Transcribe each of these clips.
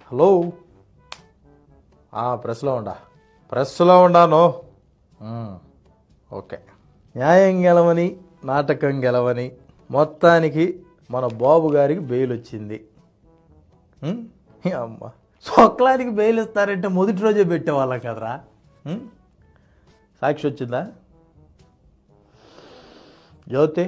Hello, ప్రెస్లో ఉండాను. Okay, న్యాయం గెలవని నాటకం గెలవని మొత్తానికి మన బాబు గారికి బెయిల్ వచ్చింది. అమ్మ, సొక్లానికి బెయిల్ ఇస్తారంటే మొదటి రోజే పెట్టేవాళ్ళం కదరా. సాక్షి వచ్చిందా? జ్యోతి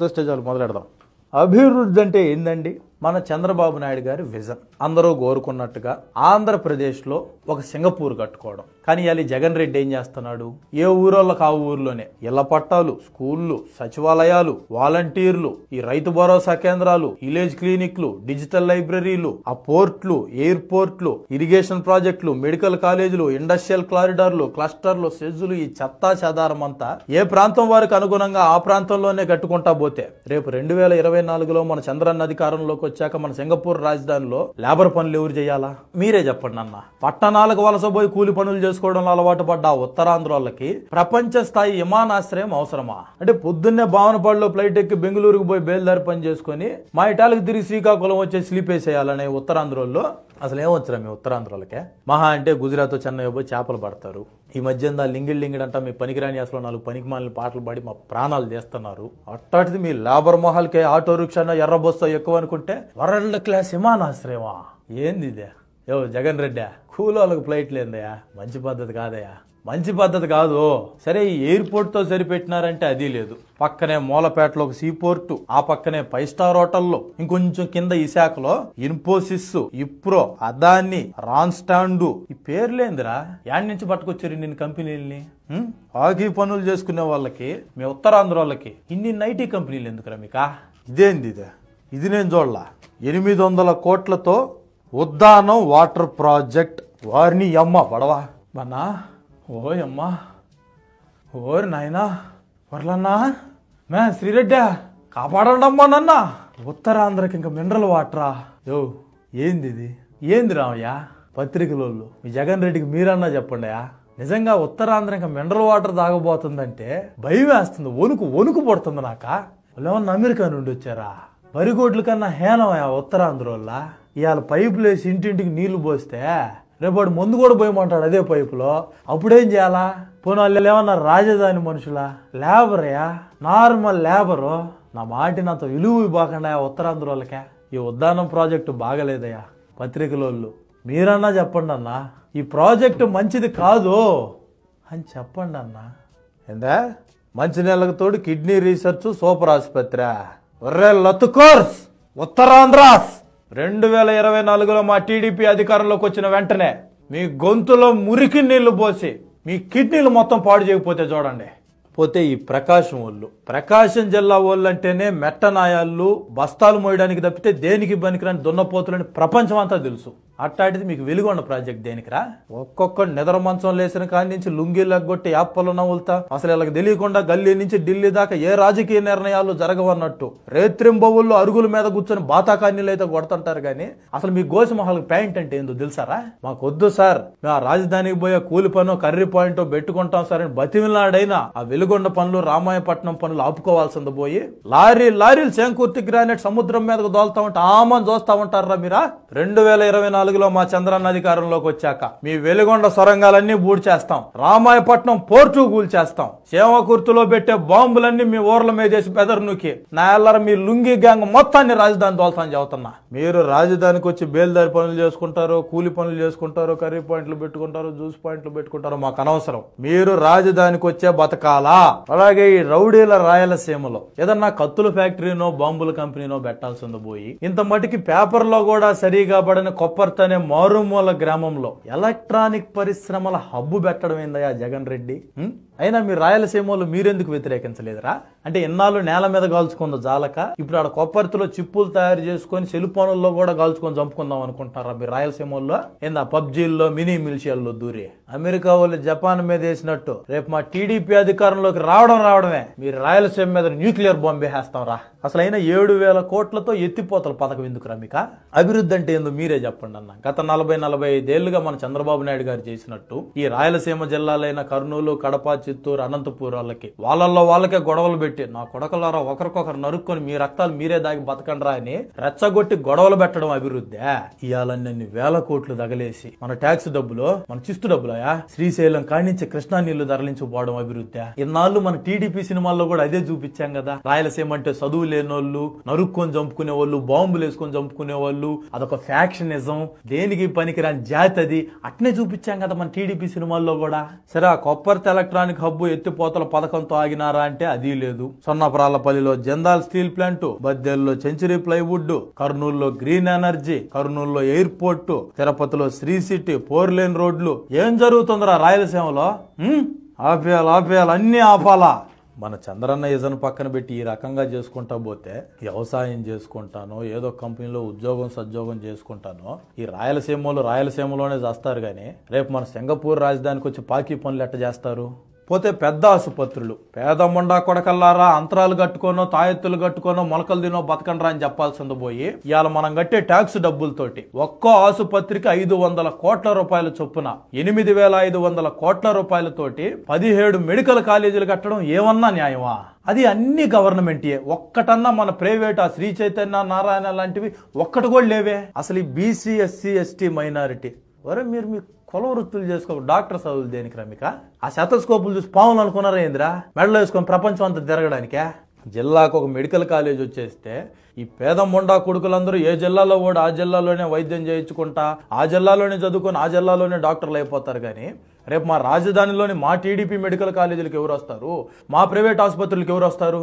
వస్తే చాలు మొదలెడదాం. అభివృద్ధి అంటే ఏందండి? మన చంద్రబాబు నాయుడు గారి విజన్. అందరూ కోరుకున్నట్టుగా ఆంధ్రప్రదేశ్లో ఒక సింగపూర్ కట్టుకోవడం. కానీ ఇవాళ జగన్ రెడ్డి ఏం చేస్తున్నాడు? ఏ ఊరోళ్ళకి ఆ ఊర్లోనే ఇళ్ల పట్టాలు, స్కూళ్ళు, సచివాలయాలు, వాలంటీర్లు, ఈ రైతు భరోసా కేంద్రాలు, విలేజ్ క్లినిక్లు, డిజిటల్ లైబ్రరీలు, ఆ పోర్ట్లు, ఎయిర్పోర్ట్లు, ఇరిగేషన్ ప్రాజెక్టులు, మెడికల్ కాలేజీలు, ఇండస్ట్రియల్ కారిడార్లు, క్లస్టర్లు, సెజ్జులు, ఈ చెత్తా చెదారం అంతా ఏ ప్రాంతం వారికి అనుగుణంగా ఆ ప్రాంతంలోనే కట్టుకుంటా పోతే రేపు 2024లో మన చంద్రన్న అధికారంలోకి వచ్చాక మన సింగపూర్ రాజధానిలో లేబర్ పనులు ఎవరు చేయాలా? మీరే చెప్పండి అన్న. పట్టణాలకు వలస పోయి కూలి పనులు చేసుకోవడంలో అలవాటు పడ్డ ఉత్తరాంధ్రోళ్ళకి ప్రపంచ స్థాయి విమానాశ్రయం అవసరమా? అంటే పొద్దున్నే భావనపాడులో ఫ్లైట్ ఎక్కి బెంగళూరుకు పోయి బయలుదేరి పని చేసుకుని మా ఇటాలకు తిరిగి శ్రీకాకుళం వచ్చే స్లీప్ వేసేయాలనే ఉత్తరాంధ్రోళ్ళు అసలు ఏమొచ్చరా మీ ఉత్తరాంధ్రులకే? మహా అంటే గుజరాత్ చెన్నై పోయి చేపలు పడతారు. ఈ మధ్య లింగిడ్ అంట మీ పనికిరాని అసలు 4 పనికి మాలిన పాటలు పాడి మా ప్రాణాలు చేస్తున్నారు. అట్టాటిది మీ లేబర్ మొహాలకే ఆటో రిక్షా ఎర్ర బస్సు ఎక్కువ అనుకుంటే వరల్డ్ క్లాస్ విమానాశ్రయమా? ఏంది ఇదే? జగన్ రెడ్డి, కూలోళ్ళకి ఫ్లైట్లు ఏందయ్యా? మంచి పద్ధతి కాదయ్యా, మంచి పద్ధతి కాదు. సరే, ఈ ఎయిర్పోర్ట్ తో సరిపెట్టినారంటే అది లేదు. పక్కనే మూలపేటలో ఒక సీ పోర్టు, ఆ పక్కనే 5 స్టార్ హోటల్లో, ఇంకొంచెం కింద విశాఖలో ఇన్ఫోసిస్, ఇప్రో, అదాని, రాన్స్టాండ్, ఈ పేర్లేందిరా? యాడ్ నుంచి పట్టుకొచ్చారు నిన్ను కంపెనీలని? ఆగి పనులు చేసుకునే వాళ్ళకి, మీ ఉత్తరాంధ్ర వాళ్ళకి ఇన్ని ఐటీ కంపెనీలు ఎందుకురా మీకా? ఇదేంది ఇది నేను చూడలా. 800 కోట్లతో ఉద్దానం వాటర్ ప్రాజెక్ట్. వారిని అమ్మ పడవా మన్నా. ఓయమ్మా, ఓరి నాయనా, వర్లన్నా, మే శ్రీరెడ్డి కాపాడండమ్మా నన్న. ఉత్తరాంధ్రకి ఇంకా మినరల్ వాటరా? ఏంది ఇది? ఏంది రామయ్య పత్రికలోళ్ళు? మీ జగన్ రెడ్డికి మీరన్నా చెప్పండియా. నిజంగా ఉత్తరాంధ్ర ఇంకా మినరల్ వాటర్ తాగబోతుందంటే భయం వేస్తుంది, వణుకు పడుతుంది నాక. వాళ్ళు ఏమన్నా అమెరికా నుండి వచ్చారా? వరిగోడ్ల కన్నా హేనమయ్యా ఉత్తరాంధ్ర వల్ల. ఇవాళ పైపులు వేసి ఇంటింటికి నీళ్లు పోస్తే రేపాడు ముందు కూడా పోయమంటాడు అదే పైపులో. అప్పుడేం చేయాలా? పోనీ వాళ్ళు ఏమన్నా రాజధాని మనుషులా? లేబరయా, నార్మల్ లేబరు. నా మాటినంత విలువ బాకుండా ఉత్తరాంధ్ర వాళ్ళకే. ఈ ఉద్దానం ప్రాజెక్టు బాగలేదయ్యా. పత్రికలోళ్ళు మీరన్నా చెప్పండి అన్న, ఈ ప్రాజెక్టు మంచిది కాదు అని చెప్పండి అన్న. ఏందా? మంచినీళ్ళకు తోడు కిడ్నీ రీసెర్చ్ సూపర్ ఆసుపత్రి. ఒర్రే లతుకోర్స్ ఉత్తరాంధ్రాస్. 2024లో మా టీడీపీ అధికారంలోకి వచ్చిన వెంటనే మీ గొంతులో మురికి నీళ్లు పోసి మీ కిడ్నీలు మొత్తం పాడు చేయకపోతే చూడండి. పోతే ఈ ప్రకాశం జిల్లా వాళ్ళు అంటేనే మెట్టనాయాళ్ళు, బస్తాలు మోయడానికి తప్పితే దేనికి పనికిరాని దున్నపోతులని ప్రపంచం అంతా తెలుసు. అట్టాటిది మీకు వెలుగొండ ప్రాజెక్ట్ దేనికిరా? ఒక్కొక్క నిద్ర మంచం లేసిన కాడి నుంచి లుంగీలు ఎగ్గొట్టి యాప్పలు నవ్వులుతా అసలు వీళ్ళకి తెలియకుండా గల్లీ నుంచి ఢిల్లీ దాకా ఏ రాజకీయ నిర్ణయాలు జరగవన్నట్టు రేత్రింబవుల్లో అరుగుల మీద కూర్చొని బాతాకాన్నీళ్ళు అయితే కొడుతుంటారు. కానీ అసలు మీ గోసిమహాలకు ప్యాంట్ అంటే ఏందో తెలుసారా? మాకొద్దు సార్, మేము ఆ రాజధానికి పోయే కూలి పను కర్రీ పాయింట్ పెట్టుకుంటాం సార్ అని బతిమిలాడైనా ఆ వెలుగొండ పనులు, రామాయపట్నం పనులు ఆపుకోవాల్సింది పోయి లారీలు చేంకుర్తి గ్రానైట్ సముద్రం మీదకు దోలుతా ఉంటే ఆమని చూస్తా ఉంటారా మీరా? 2024లో మా చంద్రన్న అధికారంలోకి వచ్చాక మీ వెలుగొండ సొరంగాలన్నీ బూడి చేస్తాం, రామాయపట్నం పోర్టు కూల్చేస్తాం, చేమకుర్తిలో పెట్టే బాంబులన్నీ మీ ఊర్ల మీద వేసి పెదరు నూకి నా ఎల్లర మీ లుంగి గ్యాంగ్ మొత్తాన్ని రాజధాని దోల్తాని చెబుతున్నా. మీరు రాజధానికి వచ్చి బేల్దారి పనులు చేసుకుంటారు, కూలి పనులు చేసుకుంటారు, కర్రీ పాయింట్లు పెట్టుకుంటారు, జ్యూస్ పాయింట్లు పెట్టుకుంటారు, మాకు అనవసరం. మీరు రాజధానికి వచ్చే బతకాలా. అలాగే ఈ రౌడీల రాయలసీమలో ఏదన్నా కత్తుల ఫ్యాక్టరీనో బాంబుల కంపెనీనో పెట్టాల్సింది పోయి ఇంత మటుకి పేపర్లో కూడా సరిగా పడిన కొప్పర్తి అనే మారుమూల గ్రామంలో ఎలక్ట్రానిక్ పరిశ్రమల హబ్బు పెట్టడం ఏందయ్యా జగన్ రెడ్డి? అయినా మీరు రాయలసీమలో మీరెందుకు వ్యతిరేకించలేదురా? అంటే ఎన్నాళ్ళు నేల మీద కాల్చుకుందో జాలక ఇప్పుడు ఆడ కొప్పర్తిలో చిప్పులు తయారు చేసుకుని సెల్ ఫోన్లలో కూడా కాల్చుకొని చంపుకుందాం అనుకుంటారా మీరు రాయలసీమలో? ఏందా పబ్జీల్లో మినీ మిలిషియాల్లో దూరి అమెరికా వాళ్ళు జపాన్ మీద వేసినట్టు రేపు మా టీడీపీ అధికారంలోకి రావడమే మీరు రాయలసీమ మీద న్యూక్లియర్ బాంబు వేసేస్తాం రా. అసలు అయినా 7,000 కోట్లతో ఎత్తిపోతల పథకం ఎందుకురా మీకా? అభివృద్ధి అంటే ఏందో మీరే చెప్పండి అన్న. గత 40-45 ఏళ్లుగా మన చంద్రబాబు నాయుడు గారు చేసినట్టు ఈ రాయలసీమ జిల్లాలైన కర్నూలు, కడప, చిత్తూరు, అనంతపూర్ వాళ్ళకే గొడవలు పెట్టి రెచ్చగొట్టి నా కొడకలారా ఒకరికొకరు నరుక్కొని మీ రక్తాలు మీరే దాగి బతకండ్రా అని రెచ్చగొట్టి గొడవలు పెట్టడం అభివృద్ధి. ఇవాళన్ని వేల కోట్లు తగలేసి మన ట్యాక్స్ డబ్బులు, మన చిస్తు డబ్బులయా శ్రీశైలం కానించి కృష్ణా నీళ్లు తరలించుకోవడం అభివృద్ధి. ఇన్నాళ్ళు మన టీడీపీ సినిమాల్లో కూడా అదే చూపించాం కదా. రాయలసీమ అంటే చదువు లేని వాళ్ళు, నరుక్కొని చంపుకునే వాళ్ళు, బాంబులు వేసుకొని చంపుకునే వాళ్ళు, అదొక ఫ్యాక్షనిజం, దేనికి పనికిరాని జాతి అది, అట్నే చూపించాం కదా మన టీడీపీ సినిమాల్లో కూడా. సరే, ఆ కొప్పర్తి ఎలక్ట్రానిక్ హబ్ ఎత్తిపోతల పథకంతో ఆగినారా అంటే అది లేదు. సొన్నపరాలపల్లిలో జిందాల్ స్టీల్ ప్లాంట్, బద్దెల్లో సెంచరీ ప్లైవుడ్, కర్నూలులో గ్రీన్ ఎనర్జీ, కర్నూలులో ఎయిర్పోర్ట్, తిరుపతిలో శ్రీ సిటీ, 4 లేన్ రోడ్లు. ఏం జరుగుతుందిరా రాయలసీమలో? ఆపేయాలి, అన్ని ఆపాలా. మన చంద్రన్న ఇజన్ పక్కన పెట్టి ఈ రకంగా చేసుకుంటా పోతే, వ్యవసాయం చేసుకుంటానో ఏదో కంపెనీలో ఉద్యోగం సద్యోగం చేసుకుంటానో ఈ రాయలసీమలోనే చేస్తారు. కానీ రేపు మన సింగపూర్ రాజధానికి వచ్చి పాకీ పనులు ఎట్ట చేస్తారు? పోతే పెద్ద ఆసుపత్రులు, పేద మొండా కొడకల్లారా అంతరాలు కట్టుకోనో తాయెత్తులు కట్టుకోనో మొలకలు తినో బతకండ్రా అని చెప్పాల్సింది పోయి, ఇవాళ మనం కట్టే ట్యాక్స్ డబ్బులతోటి ఒక్కో ఆసుపత్రికి 500 కోట్ల రూపాయల చొప్పున 8,500 కోట్ల రూపాయలతోటి 17 మెడికల్ కాలేజీలు కట్టడం ఏమన్నా న్యాయమా? అది అన్ని గవర్నమెంటే. ఒక్కటన్నా మన ప్రైవేట్ ఆ శ్రీ చైతన్య, నారాయణ లాంటివి ఒక్కటి కూడా లేవే. అసలు ఈ బీసీ, ఎస్సీ, ఎస్టీ మైనారిటీ మీరు మీ కుల వృత్తులు చేసుకో, డాక్టర్ చదువులు దేనికి రమిక? ఆ శతస్కోపులు చూసి పావులు అనుకున్నారా ఏంద్రా? మెడలో వేసుకొని ప్రపంచం అంతా తిరగడానికే? జిల్లాకు ఒక మెడికల్ కాలేజ్ వచ్చేస్తే ఈ పేద మొండా కొడుకులందరూ ఏ జిల్లాలో కూడా ఆ జిల్లాలోనే వైద్యం చేయించుకుంటా, ఆ జిల్లాలోనే చదువుకొని ఆ జిల్లాలోనే డాక్టర్లు అయిపోతారు. కానీ రేపు మా రాజధానిలోని మా టీడీపీ మెడికల్ కాలేజీలకు ఎవరు వస్తారు? మా ప్రైవేట్ ఆసుపత్రులకు ఎవరు వస్తారు?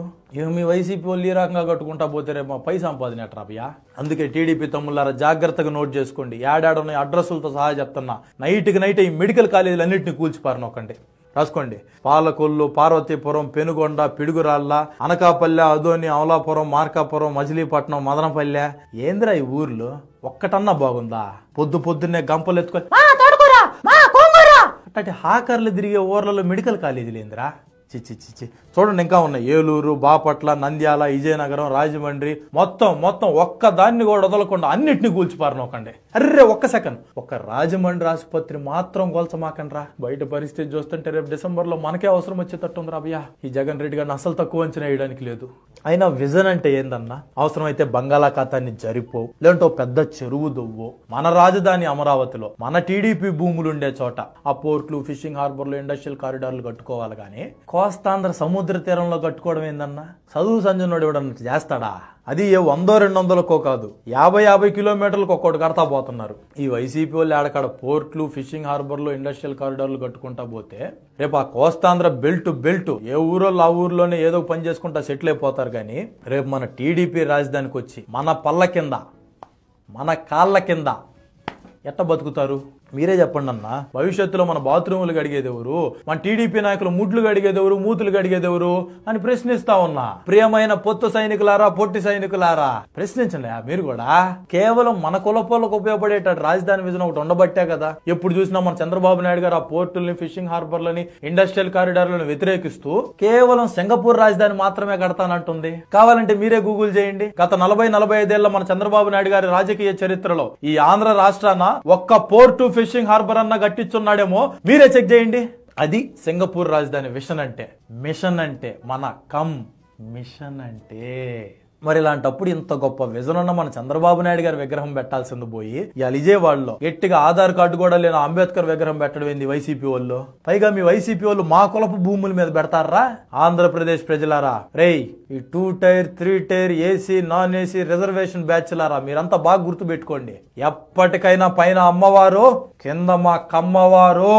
మీ వైసీపీ వాళ్ళు ఈ రకంగా కట్టుకుంటా పోతే రేపు మా పై సంపాదన ఎట్రాబయ్యా? అందుకే టీడీపీ తమ్ముళ్ళారా జాగ్రత్తగా నోట్ చేసుకోండి. ఏడాడున్న అడ్రస్లతో సహా చెప్తున్నా, నైట్కి నైట్ ఈ మెడికల్ కాలేజీలు అన్నింటినీ కూల్చిపారనొకండి. రాసుకోండి. పాలకొల్లు, పార్వతీపురం, పెనుగొండ, పిడుగురాళ్ళ, అనకాపల్లె, అదోని, అమలాపురం, మార్కాపురం, మజిలీపట్నం, మదనపల్లె. ఏందిరా ఈ ఊర్లు? ఒక్కటన్నా బాగుందా? పొద్దున్నే గంపలు ఎత్తుకొని అట్లాంటి హాకర్లు తిరిగే ఊర్లలో మెడికల్ కాలేజీలు ఏందిరా? చిచ్చి చూడండి, ఇంకా ఉన్నాయి. ఏలూరు, బాపట్ల, నంద్యాల, విజయనగరం, రాజమండ్రి, మొత్తం ఒక్క దాన్ని కూడా వదలకుండా అన్నిటిని కూల్చిపారనొకండి. అర్రే ఒక్క సెకండ్, ఒక్క రాజమండ్రి ఆసుపత్రి మాత్రం కూల్చమాకండ్రా. బయట పరిస్థితి చూస్తుంటే రేపు డిసెంబర్లో మనకే అవసరం వచ్చేటట్టుంది రాబయ్యా. ఈ జగన్ రెడ్డి గారిని అసలు తక్కువ అంచనా వేయడానికి లేదు. అయినా విజన్ అంటే ఏందన్నా? అవసరమైతే బంగాళాఖాతాన్ని జరిపో, లేదంటే పెద్ద చెరువు దువ్వో, మన రాజధాని అమరావతిలో మన టీడీపీ భూములు ఉండే చోట ఆ పోర్ట్లు, ఫిషింగ్ హార్బర్లు, ఇండస్ట్రియల్ కారిడార్లు కట్టుకోవాలి. కానీ కోస్తాంధ్ర సముద్ర తీరంలో కట్టుకోవడం ఏందన్నా? చదువు సంజనోడు ఎవడన్నా చేస్తాడా? అది 100-200 కాదు, 50 కిలోమీటర్లకు ఒక్కోటి కడతా పోతున్నారు. ఈ వైసీపీ వాళ్ళు ఆడకాడ పోర్ట్లు, ఫిషింగ్ హార్బర్లు, ఇండస్ట్రియల్ కారిడార్లు కట్టుకుంటా పోతే రేపు ఆ కోస్తాంధ్ర బెల్ట్ ఏ ఊరోళ్ళు ఆ ఊర్లోనే ఏదో పని చేసుకుంటా సెటిల్ అయిపోతారు. కానీ రేపు మన టీడీపీ రాజధానికి వచ్చి మన పళ్ళ కింద, మన కాళ్ళ కింద ఎట్ట బతుకుతారు? మీరే చెప్పండి అన్న. భవిష్యత్తులో మన బాత్రూములు గడిగేది ఎవరు? మన టీడీపీ నాయకులు ముడ్లు గడిగేది ఎవరు? మూతులు గడిగేది ఎవరు అని ప్రశ్నిస్తా ఉన్నా. ప్రియమైన పొత్తు సైనికులారా, పొట్టి సైనికులారా, ప్రశ్నించండి మీరు కూడా. కేవలం మన కులపోలకు ఉపయోగపడేటట్టు రాజధాని విజన్ ఒకటి ఉండబట్టే కదా ఎప్పుడు చూసినా మన చంద్రబాబు నాయుడు గారు ఆ పోర్టుల్ని, ఫిషింగ్ హార్బర్లని, ఇండస్ట్రియల్ కారిడార్లను వ్యతిరేకిస్తూ కేవలం సింగపూర్ రాజధాని మాత్రమే కడతానంటుంది. కావాలంటే మీరే గూగుల్ చేయండి. గత 40-45 ఏళ్ల మన చంద్రబాబు నాయుడు గారి రాజకీయ చరిత్రలో ఈ ఆంధ్ర రాష్ట్రాన ఒక్క పోర్టు, ఫిషింగ్ హార్బర్ అన్న కట్టించున్నాడేమో, మీరే చెక్ చేయండి. అది సింగపూర్ రాజధాని విషన్ అంటే. మిషన్ అంటే మన మిషన్ అంటే. మరి ఇలాంటప్పుడు ఇంత గొప్ప విజన్ ఉన్న మన చంద్రబాబు నాయుడు గారి విగ్రహం పెట్టాల్సింది పోయి ఇవాళ విజయవాడలో గట్టిగా ఆధార్ కార్డు కూడా లేని అంబేద్కర్ విగ్రహం పెట్టడం ఏంది వైసీపీ వాళ్ళు? పైగా మీ వైసీపీ వాళ్ళు మా కులపు భూముల మీద పెడతారా? ఆంధ్రప్రదేశ్ ప్రజలారా, రేయ్ ఈ 2 tier 3 tier AC, non AC reservation బ్యాచ్లారా, మీరంతా బాగా గుర్తు పెట్టుకోండి. ఎప్పటికైనా పైన అమ్మవారు, కింద మా కమ్మవారు.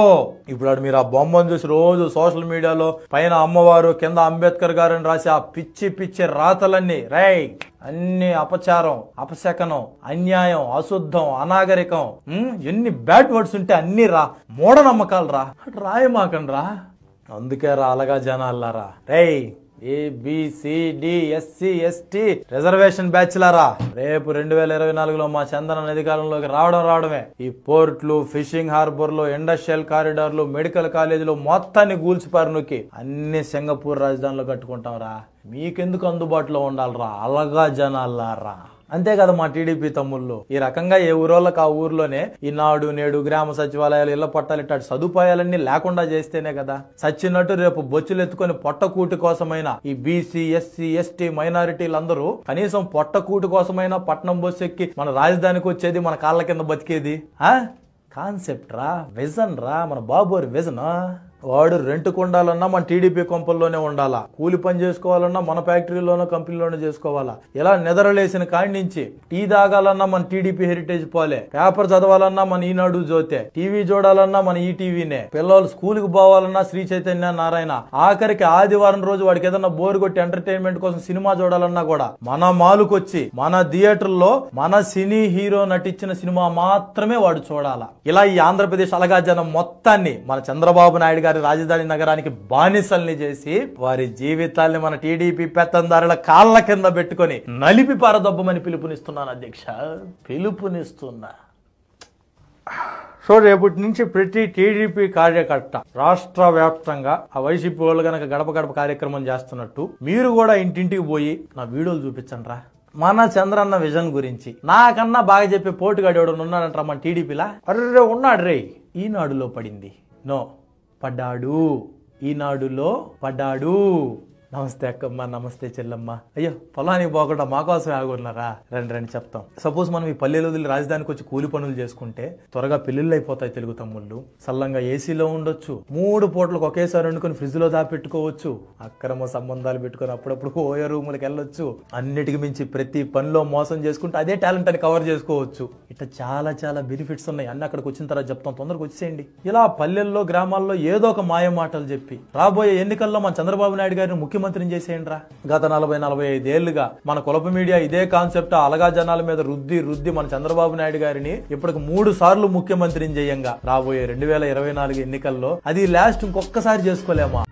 ఇప్పుడు మీరు ఆ బొమ్మను చూసి రోజు సోషల్ మీడియాలో పైన అమ్మవారు, కింద అంబేద్కర్ గారు అని రాసి ఆ పిచ్చి రాతలన్నీ అన్ని అపచారం, అపశకనం, అన్యాయం, అశుద్ధం, అనాగరికం, ఎన్ని బ్యాడ్ వర్డ్స్ ఉంటే అన్ని మూఢనమ్మకాలు రాయమాకండి రా. అందుకే అలగా జనాలారా, రేయ్ ABCDSC ST రిజర్వేషన్ బ్యాచ్లారా, రేపు 2024లో మా చంద్రన అధికారంలోకి రావడమే. ఈ పోర్ట్లు, ఫిషింగ్ హార్బర్లు, ఇండస్ట్రియల్ కారిడార్లు, మెడికల్ కాలేజీలు మొత్తాన్ని గూల్చిపారనుకి అన్ని సింగపూర్ రాజధానిలో కట్టుకుంటాం రా. మీకెందుకు అందుబాటులో ఉండాలరా అలగా జనాలారా? అంతే కదా మా టీడీపీ తమ్ముళ్ళు. ఈ రకంగా ఏ ఊరోళ్ళకి ఆ ఊర్లోనే ఈనాడు నేడు గ్రామ సచివాలయాలు ఇళ్ల పట్టాలు ఇట్లాంటి సదుపాయాలన్నీ లేకుండా చేస్తేనే కదా సచ్చినట్టు రేపు బొచ్చులు ఎత్తుకొని పొట్టకూటి కోసమైనా ఈ బీసీ ఎస్సీ ఎస్టీ మైనారిటీలందరూ కనీసం పొట్టకూటి కోసమైనా పట్నం బస్సు ఎక్కి మన రాజధానికి వచ్చేది, మన కాళ్ళ కింద బతికేది. కాన్సెప్ట్ రా, విజన్ రా, మన బాబు విజన్. వాడు రెంట్కు ఉండాలన్నా మన టీడీపీ కొంపల్లోనే ఉండాలా, కూలి పని చేసుకోవాలన్నా మన ఫ్యాక్టరీలోనో కంపెనీలోనో చేసుకోవాలా, ఇలా నిద్రలేసిన కాడి నుంచి టీ తాగాలన్నా మన టీడీపీ హెరిటేజ్ పోలే, పేపర్ చదవాలన్నా మన ఈనాడు జ్యోతే, టీవీ చూడాలన్నా మన ఈటీవీనే, పిల్లలు స్కూల్కి పోవాలన్నా శ్రీ చైతన్య నారాయణ, ఆఖరికి ఆదివారం రోజు వాడికి ఏదన్నా బోర్ కొట్టి ఎంటర్టైన్మెంట్ కోసం సినిమా చూడాలన్నా కూడా మన మాలుకొచ్చి మన థియేటర్లో మన సినీ హీరో నటించిన సినిమా మాత్రమే వాడు చూడాలా. ఇలా ఈ ఆంధ్రప్రదేశ్ అలగా జనం మొత్తాన్ని మన చంద్రబాబు నాయుడు గారి రాజధాని నగరానికి బానిసల్ని చేసి వారి జీవితాల్ని మన టీడీపీ పెత్తందారుల కాళ్ళ కింద పెట్టుకొని నలిపి పారదొబ్బమని పిలుపునిస్తున్నాను అధ్యక్ష, పిలుపునిస్తున్నా. సో రేపటి నుంచి ప్రతి టీడీపీ కార్యకర్త రాష్ట్ర వ్యాప్తంగా ఆ వైసీపీ వాళ్ళు గనక గడప గడప కార్యక్రమం చేస్తున్నట్టు మీరు కూడా ఇంటింటికి పోయి నా వీడియోలు చూపించండి రా. మన చంద్రన్న విజన్ గురించి నాకన్నా బాగా చెప్పే పోటుగాడు ఎవడు ఉన్నాడంటారా మన టీడీపీలా? అర్రే ఉన్నాడు రే. ఈనాడులో పడింది, నో పడ్డాడు, ఈనాడులో పడ్డాడు. నమస్తే అక్కమ్మ, నమస్తే చెల్లమ్మ. అయ్యో పొలానికి పోకుండా మా కోసం ఆగున్నారా? రండి రండి చెప్తాం. సపోజ్ మనం ఈ పల్లెలు వదిలి రాజధానికి వచ్చి కూలి పనులు చేసుకుంటే త్వరగా పెళ్లిళ్ళు అయిపోతాయి తెలుగు తమ్ముళ్ళు. సల్లంగా ఏసీలో ఉండొచ్చు, 3 పూటలకు ఒకేసారి వండుకొని ఫ్రిడ్జ్ లో దాపెట్టుకోవచ్చు, అక్రమ సంబంధాలు పెట్టుకుని అప్పుడప్పుడు ఓయో రూములకు వెళ్ళొచ్చు, అన్నిటికి మించి ప్రతి పనిలో మోసం చేసుకుంటే అదే టాలెంట్ అని కవర్ చేసుకోవచ్చు. ఇట్లా చాలా చాలా బెనిఫిట్స్ ఉన్నాయి. అన్ని అక్కడికి వచ్చిన తర్వాత చెప్తాం, తొందరగా వచ్చేయండి. ఇలా పల్లెల్లో గ్రామాల్లో ఏదో ఒక మాయ మాటలు చెప్పి రాబోయే ఎన్నికల్లో మన చంద్రబాబు నాయుడు గారిని ముఖ్యమంత్రి చేసేయండి రా. గత 40-45 ఏళ్లుగా మన కులప మీడియా ఇదే కాన్సెప్ట్ అలగా జనాల మీద రుద్ది మన చంద్రబాబు నాయుడు గారిని ఇప్పటికి 3 సార్లు ముఖ్యమంత్రిని చేయంగా రాబోయే 2024 ఎన్నికల్లో అది లాస్ట్ ఇంకొకసారి చేసుకోలేమా?